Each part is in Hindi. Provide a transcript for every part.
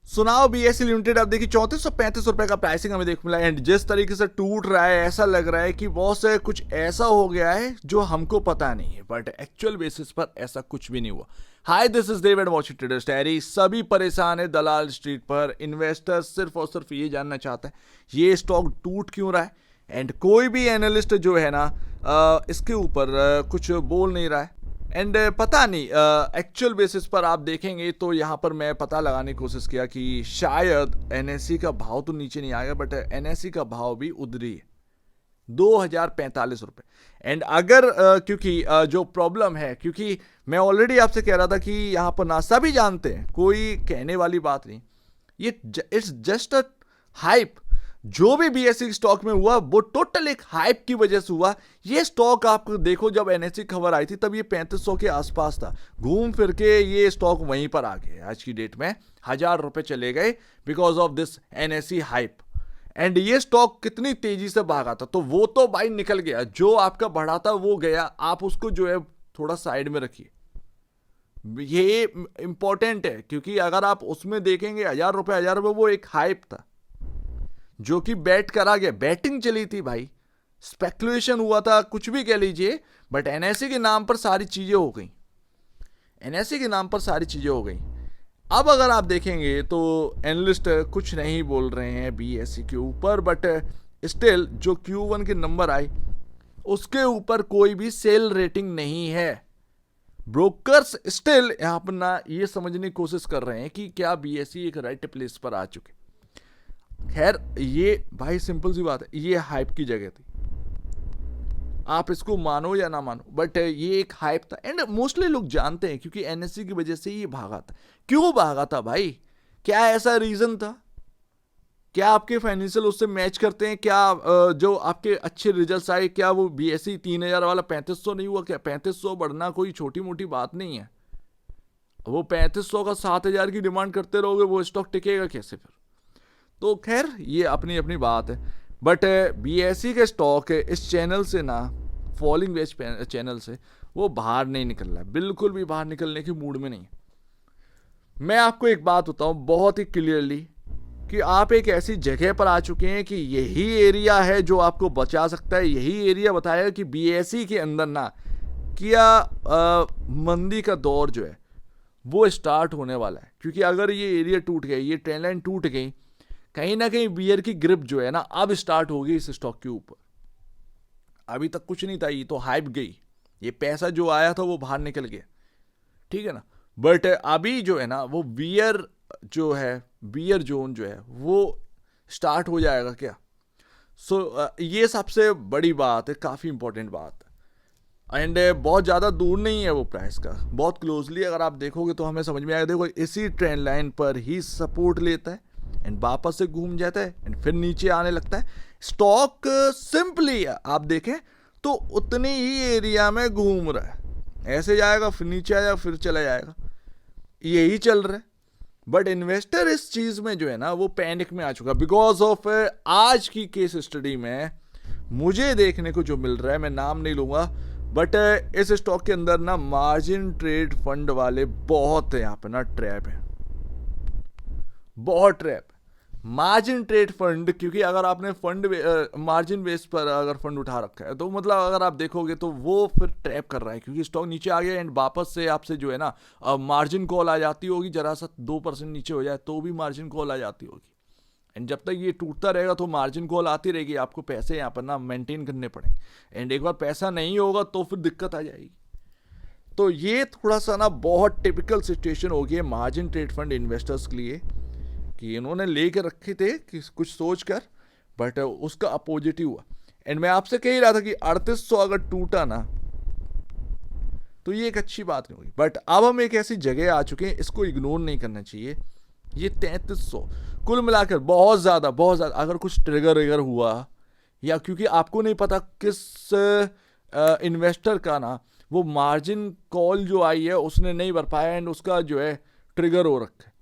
सुनाओ बीएससी लिमिटेड, अब देखिए 3435 रुपए का प्राइसिंग हमें देख मिला एंड जिस तरीके से टूट रहा है ऐसा लग रहा है कि बहुत से कुछ ऐसा हो गया है जो हमको पता नहीं है, बट एक्चुअल बेसिस पर ऐसा कुछ भी नहीं हुआ। Hi, this is David watching traders diary. सभी परेशान है दलाल स्ट्रीट पर। इन्वेस्टर सिर्फ और सिर्फ ये जानना चाहता है ये स्टॉक टूट क्यों रहा है, एंड कोई भी एनालिस्ट जो है ना इसके ऊपर कुछ बोल नहीं रहा है। एंड पता नहीं एक्चुअल बेसिस पर आप देखेंगे तो यहाँ पर मैं पता लगाने की कोशिश किया कि शायद एनएससी का भाव तो नीचे नहीं आएगा, बट एनएससी का भाव भी उधरी है 2045 रुपए। एंड अगर क्योंकि जो प्रॉब्लम है, क्योंकि मैं ऑलरेडी आपसे कह रहा था कि यहाँ पर ना सभी जानते हैं, कोई कहने वाली बात नहीं, ये इट्स जस्ट अ हाइप। जो भी बीएससी स्टॉक में हुआ वो टोटल एक हाइप की वजह से हुआ। ये स्टॉक आपको देखो, जब एनएससी खबर आई थी तब ये 3500 के आसपास था, घूम फिर के ये स्टॉक वहीं पर आ गया। आज की डेट में 1000 रुपए चले गए because of this NSC hype. And ये स्टॉक कितनी तेजी से भागा था, तो वो तो भाई निकल गया, जो आपका बढ़ा था वो गया, आप उसको जो है थोड़ा साइड में रखिए। ये इंपॉर्टेंट है क्योंकि अगर आप उसमें देखेंगे 1000 रुपए वो एक हाइप था जो कि बैट करा गया, बैटिंग चली थी भाई, स्पेकुलेशन हुआ था, कुछ भी कह लीजिए, बट एनएससी के नाम पर सारी चीजें हो गई। एनएससी के नाम पर सारी चीजें हो गई। अब अगर आप देखेंगे तो एनालिस्ट कुछ नहीं बोल रहे हैं बीएससी के ऊपर, बट स्टिल जो Q1 के नंबर आए उसके ऊपर कोई भी सेल रेटिंग नहीं है। ब्रोकर्स स्टिल यहां पर ना ये समझने की कोशिश कर रहे हैं कि क्या बीएससी एक राइट प्लेस पर आ चुके। खैर ये भाई सिंपल सी बात है, ये हाइप की जगह थी, आप इसको मानो या ना मानो, बट ये एक हाइप था। एंड मोस्टली लोग जानते हैं क्योंकि एनएससी की वजह से ये भागा था। क्यों भागा था भाई, क्या ऐसा रीजन था? क्या आपके फाइनेंशियल उससे मैच करते हैं? क्या जो आपके अच्छे रिजल्ट्स आए, क्या वो बीएससी 3000 वाला 3500 नहीं हुआ? क्या 3500 बढ़ना कोई छोटी मोटी बात नहीं है। वो 3500 का 7000 की डिमांड करते रहोगे, वो स्टॉक टिकेगा कैसे फिर? तो खैर ये अपनी अपनी बात है, बट बीएससी के स्टॉक इस चैनल से ना, फॉलिंग वेज चैनल से वो बाहर नहीं निकल रहा है, बिल्कुल भी बाहर निकलने के मूड में नहीं। मैं आपको एक बात बताऊं बहुत ही क्लियरली कि आप एक ऐसी जगह पर आ चुके हैं कि यही एरिया है जो आपको बचा सकता है। यही एरिया बताया कि बीएससी के अंदर ना क्या मंदी का दौर जो है वो स्टार्ट होने वाला है। क्योंकि अगर ये एरिया टूट गई, ये ट्रेंड लाइन टूट गई, कहीं ना कहीं बियर की ग्रिप जो है ना अब स्टार्ट होगी इस स्टॉक के ऊपर। अभी तक कुछ नहीं था, ये तो हाइप गई, ये पैसा जो आया था वो बाहर निकल गया, ठीक है ना। बट अभी जो है ना वो बियर जो है, बियर जोन जो है वो स्टार्ट हो जाएगा क्या। सो ये सबसे बड़ी बात है, काफ़ी इंपॉर्टेंट बात है। एंड बहुत ज़्यादा दूर नहीं है वो प्राइस का, बहुत क्लोजली अगर आप देखोगे तो हमें समझ में आएगा। देखो इसी ट्रेंड लाइन पर ही सपोर्ट लेता है एंड वापस से घूम जाता है एंड फिर नीचे आने लगता है। स्टॉक सिंपली आप देखें तो उतनी ही एरिया में घूम रहा है, ऐसे जाएगा फिर नीचे आएगा फिर चला जाएगा, यही चल रहा है। बट इन्वेस्टर इस चीज में जो है ना वो पैनिक में आ चुका बिकॉज ऑफ आज की केस स्टडी में मुझे देखने को जो मिल रहा है, मैं नाम नहीं लूंगा, बट इस स्टॉक के अंदर ना मार्जिन ट्रेड फंड वाले बहुत है, यहाँ पे ना ट्रैप है, बहुत ट्रैप। मार्जिन ट्रेड फंड, क्योंकि अगर आपने फंड मार्जिन बेस पर अगर फंड उठा रखा है तो मतलब अगर आप देखोगे तो वो फिर ट्रैप कर रहा है, क्योंकि स्टॉक नीचे आ गया एंड वापस से आपसे जो है ना मार्जिन कॉल आ जाती होगी, जरा सा 2% नीचे हो जाए तो भी मार्जिन कॉल आ जाती होगी। एंड जब तक ये टूटता रहेगा तो मार्जिन कॉल आती रहेगी, आपको पैसे यहाँ पर ना मेंटेन करने पड़ेंगे एंड एक बार पैसा नहीं होगा तो फिर दिक्कत आ जाएगी। तो ये थोड़ा सा ना बहुत टिपिकल सिचुएशन हो गई है मार्जिन ट्रेड फंड इन्वेस्टर्स के लिए कि इन्होंने लेके रखे थे कि कुछ सोच कर, बट उसका अपोजिट ही हुआ। एंड मैं आपसे कह ही रहा था कि 3800 अगर टूटा ना तो ये एक अच्छी बात नहीं हुई, बट अब हम एक ऐसी जगह आ चुके हैं, इसको इग्नोर नहीं करना चाहिए। ये 3300 कुल मिलाकर बहुत ज़्यादा अगर कुछ ट्रिगर विगर हुआ या क्योंकि आपको नहीं पता किस इन्वेस्टर का ना वो मार्जिन कॉल जो आई है उसने नहीं भर पाया एंड उसका जो है ट्रिगर हो रखा है,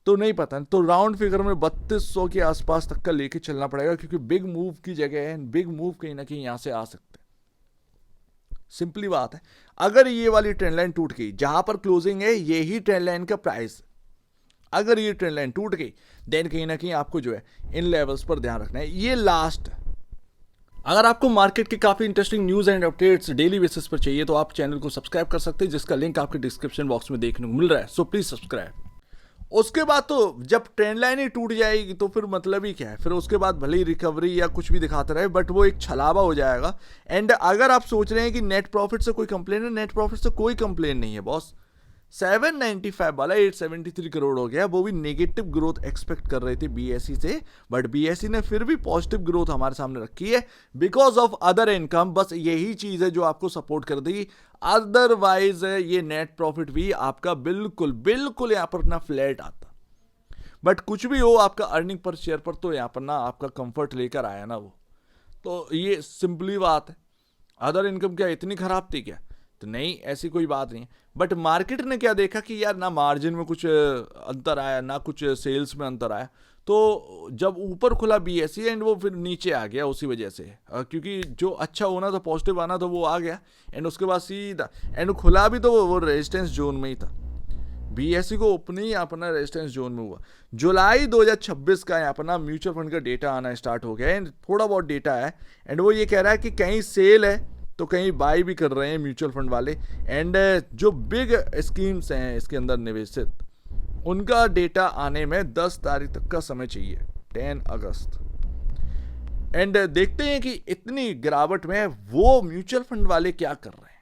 तो नहीं पता, तो राउंड फिगर में 3200 के आसपास तक का लेके चलना पड़ेगा क्योंकि बिग मूव की जगह है, बिग मूव कहीं ना कहीं यहां से आ सकते हैं। सिंपली बात है, अगर ये वाली ट्रेंड लाइन टूट गई, जहां पर क्लोजिंग है यही ट्रेंड लाइन का प्राइस, अगर ये ट्रेंड लाइन टूट गई देन कहीं ना कहीं आपको जो है इन लेवल्स पर ध्यान रखना है। ये लास्ट। अगर आपको मार्केट के काफी interesting news and updates daily basis पर चाहिए तो आप चैनल को सब्सक्राइब कर सकते हैं, जिसका लिंक आपके डिस्क्रिप्शन बॉक्स में देखने को मिल रहा है। So please subscribe. उसके बाद तो जब ट्रेंड लाइन ही टूट जाएगी तो फिर मतलब ही क्या है, फिर उसके बाद भले ही रिकवरी या कुछ भी दिखाते रहे बट वो एक छलावा हो जाएगा। एंड अगर आप सोच रहे हैं कि नेट प्रॉफिट से कोई कंप्लेन है, नेट प्रॉफिट से कोई कंप्लेन नहीं है बॉस। 795 वाला 873 करोड़ हो गया, वो भी नेगेटिव ग्रोथ एक्सपेक्ट कर रहे थे बीएसई से, बट बीएसई ने फिर भी पॉजिटिव ग्रोथ हमारे सामने रखी है बिकॉज ऑफ अदर इनकम। बस यही चीज है जो आपको सपोर्ट कर देगी, अदरवाइज ये नेट प्रॉफिट भी आपका बिल्कुल बिल्कुल यहां पर ना फ्लैट आता। बट कुछ भी हो, आपका अर्निंग पर शेयर पर तो यहां पर ना आपका कंफर्ट लेकर आया ना वो, तो ये सिंपली बात है। अदर इनकम क्या इतनी खराब थी क्या? तो नहीं, ऐसी कोई बात नहीं है। बट मार्केट ने क्या देखा कि यार ना मार्जिन में कुछ अंतर आया, ना कुछ सेल्स में अंतर आया, तो जब ऊपर खुला बीएसई एंड वो फिर नीचे आ गया उसी वजह से, क्योंकि जो अच्छा होना था, पॉजिटिव आना था, वो आ गया। एंड उसके बाद सीधा एंड खुला भी तो वो रेजिस्टेंस जोन में ही था। बीएसई को ओपनिंग यहाँ पर ना रेजिस्टेंस जोन में हुआ। जुलाई 2026 का यहाँ पर ना म्यूचुअल फंड का डेटा आना स्टार्ट हो गया एंड थोड़ा बहुत डेटा है एंड वो ये कह रहा है कि कहीं सेल है तो कहीं बाय भी कर रहे हैं म्यूचुअल फंड वाले। एंड जो बिग स्कीम्स हैं इसके अंदर निवेशित, उनका डेटा आने में 10 तारीख तक का समय चाहिए, 10 अगस्त। एंड देखते हैं कि इतनी गिरावट में वो म्यूचुअल फंड वाले क्या कर रहे हैं।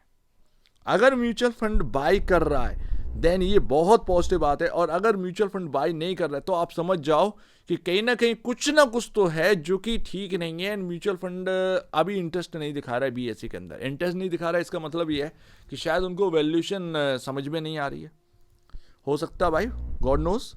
अगर म्यूचुअल फंड बाय कर रहा है देन ये बहुत पॉजिटिव बात है, और अगर म्यूचुअल फंड बाय नहीं कर रहा है तो आप समझ जाओ कि कहीं ना कुछ तो है जो कि ठीक नहीं है। एंड म्यूचुअल फंड अभी इंटरेस्ट नहीं दिखा रहा है बीएसई के अंदर। इंटरेस्ट नहीं दिखा रहा है इसका मतलब ये है कि शायद उनको वैल्यूएशन समझ में नहीं आ रही है, हो सकता भाई, गॉड नोस।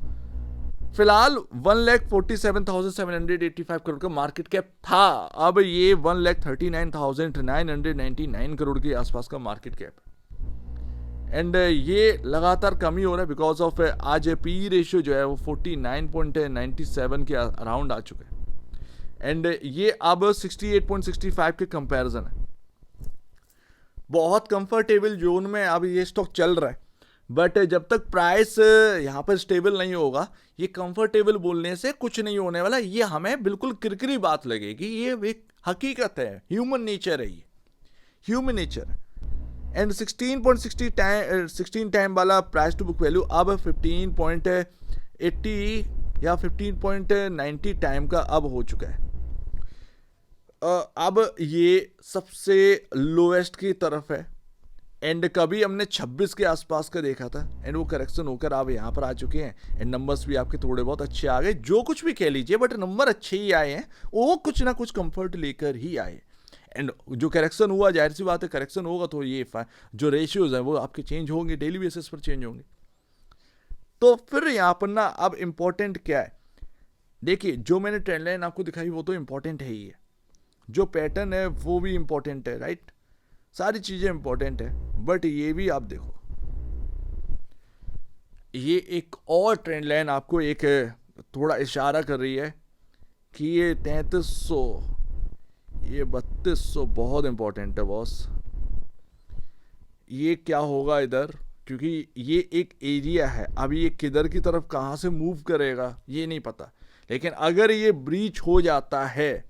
फिलहाल 1,47,785 करोड़ का मार्केट कैप था, अब ये 1,39,999 करोड़ के आसपास का मार्केट कैप। एंड ये लगातार कमी हो रहा है बिकॉज ऑफ आज पी रेशियो जो है वो 49.97 के अराउंड आ चुके हैं। एंड ये अब 68.65 के कंपैरिजन है। बहुत कंफर्टेबल जोन में अब ये स्टॉक चल रहा है, बट जब तक प्राइस यहाँ पर स्टेबल नहीं होगा, ये कंफर्टेबल बोलने से कुछ नहीं होने वाला। ये हमें बिल्कुल किरकिरी बात लगेगी, ये एक हकीकत है, ह्यूमन नेचर है, ये ह्यूमन नेचर है। एंड 16 टाइम वाला प्राइस टू बुक वैल्यू अब 15.80 या 15.90 टाइम का अब हो चुका है। अब ये सबसे लोएस्ट की तरफ है। एंड कभी हमने 26 के आसपास का देखा था एंड वो करेक्शन होकर आप यहाँ पर आ चुके हैं। एंड नंबर्स भी आपके थोड़े बहुत अच्छे आ गए, जो कुछ भी कह लीजिए, बट नंबर अच्छे ही आए हैं, वो कुछ ना कुछ कंफर्ट लेकर ही आए। एंड जो करेक्शन हुआ, जाहिर सी बात है करेक्शन होगा तो ये जो रेशियोज हैं वो आपके चेंज होंगे, डेली बेसिस पर चेंज होंगे। तो फिर यहाँ पर ना अब इंपॉर्टेंट क्या है, देखिए जो मैंने ट्रेंड लाइन आपको दिखाई वो तो इंपॉर्टेंट है ही है, जो पैटर्न है वो भी इंपॉर्टेंट है, राइट, सारी चीजें इंपॉर्टेंट है, बट ये भी आप देखो, ये एक और ट्रेंड लाइन आपको एक थोड़ा इशारा कर रही है कि ये 3300, ये 3200 बहुत इंपॉर्टेंट है बॉस। ये क्या होगा इधर, क्योंकि ये एक एरिया है, अभी ये किधर की तरफ कहाँ से मूव करेगा ये नहीं पता, लेकिन अगर ये ब्रीच हो जाता है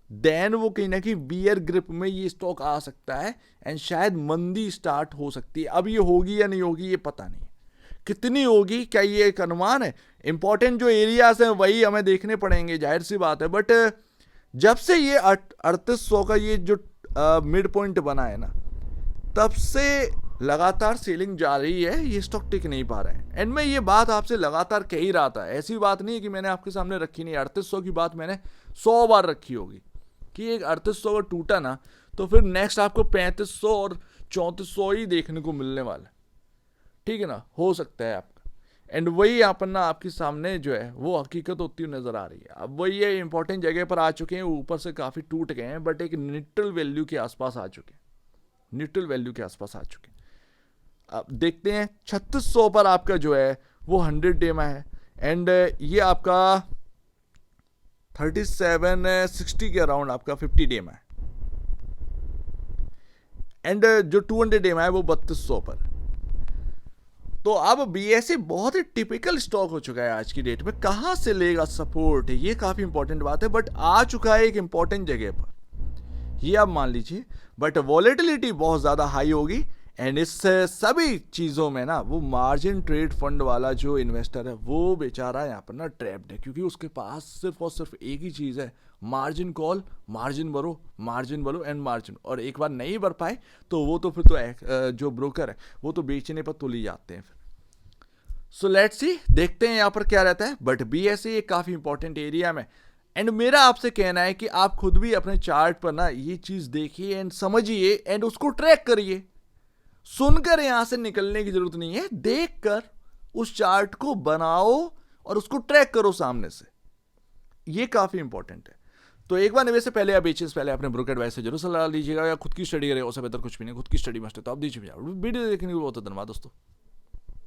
देन वो कहीं ना कहीं बियर ग्रिप में ये स्टॉक आ सकता है एंड शायद मंदी स्टार्ट हो सकती है। अब ये होगी या नहीं होगी ये पता नहीं, कितनी होगी क्या ये एक अनुमान है। इंपॉर्टेंट जो एरियाज हैं वही हमें देखने पड़ेंगे, जाहिर सी बात है। बट जब से ये 3800 का ये जो मिड पॉइंट बना है ना, तब से लगातार सेलिंग जा रही है, ये स्टॉक टिक नहीं पा रहा है। एंड मैं ये बात आपसे लगातार कह ही रहा था, ऐसी बात नहीं है कि मैंने आपके सामने रखी नहीं, 3800 की बात मैंने 100 बार रखी होगी कि एक 3800 का टूटा ना तो फिर नेक्स्ट आपको 3500 और 3400 ही देखने को मिलने वाला है, ठीक है ना, हो सकता है आपका। एंड वही यहाँ पर ना आपके सामने जो है वो हकीकत होती हुई नजर आ रही है। अब वही ये इंपॉर्टेंट जगह पर आ चुके हैं, ऊपर से काफी टूट गए हैं, बट एक न्यूट्रल वैल्यू के आसपास आ चुके हैं, न्यूट्रल वैल्यू के आसपास आ चुके हैं। अब देखते हैं 3600 पर आपका जो है वो 100 डे में है एंड ये आपका 3760 के अराउंड आपका 50 डे में है एंड जो 200 डे में है वो 3200 पर। तो अब बीएसई बहुत ही टिपिकल स्टॉक हो चुका है आज की डेट में। कहाँ से लेगा सपोर्ट, ये काफ़ी इंपॉर्टेंट बात है, बट आ चुका है एक इंपॉर्टेंट जगह पर, ये आप मान लीजिए। बट वॉलेटिलिटी बहुत ज़्यादा हाई होगी, एंड इस सभी चीज़ों में ना वो मार्जिन ट्रेड फंड वाला जो इन्वेस्टर है वो बेचारा यहाँ पर ना ट्रैप्ड है, क्योंकि उसके पास सिर्फ और सिर्फ एक ही चीज़ है, मार्जिन कॉल, मार्जिन भरो एंड मार्जिन। और एक बार नहीं भर पाए तो वो तो फिर तो जो ब्रोकर है वो तो बेचने पर तुल ही जाते हैं फिर। सो लेट्स सी, देखते हैं यहाँ पर क्या रहता है। बट बीएसई एक काफ़ी इंपॉर्टेंट एरिया में, एंड मेरा आपसे कहना है कि आप खुद भी अपने चार्ट पर ना ये चीज़ देखिए एंड समझिए एंड उसको ट्रैक करिए। सुनकर यहां से निकलने की जरूरत नहीं है, देखकर उस चार्ट को बनाओ और उसको ट्रैक करो सामने से, ये काफी इंपॉर्टेंट है। तो एक बार निवेश से पहले या बेचने से पहले अपने ब्रोकर एडवाइस से जरूर सलाह लीजिएगा, या खुद की स्टडी करेगा, उससे बेहतर कुछ भी नहीं, खुद की स्टडी मस्ट है तो आप दीजिए। वीडियो देखने के लिए बहुत धन्यवाद दोस्तों।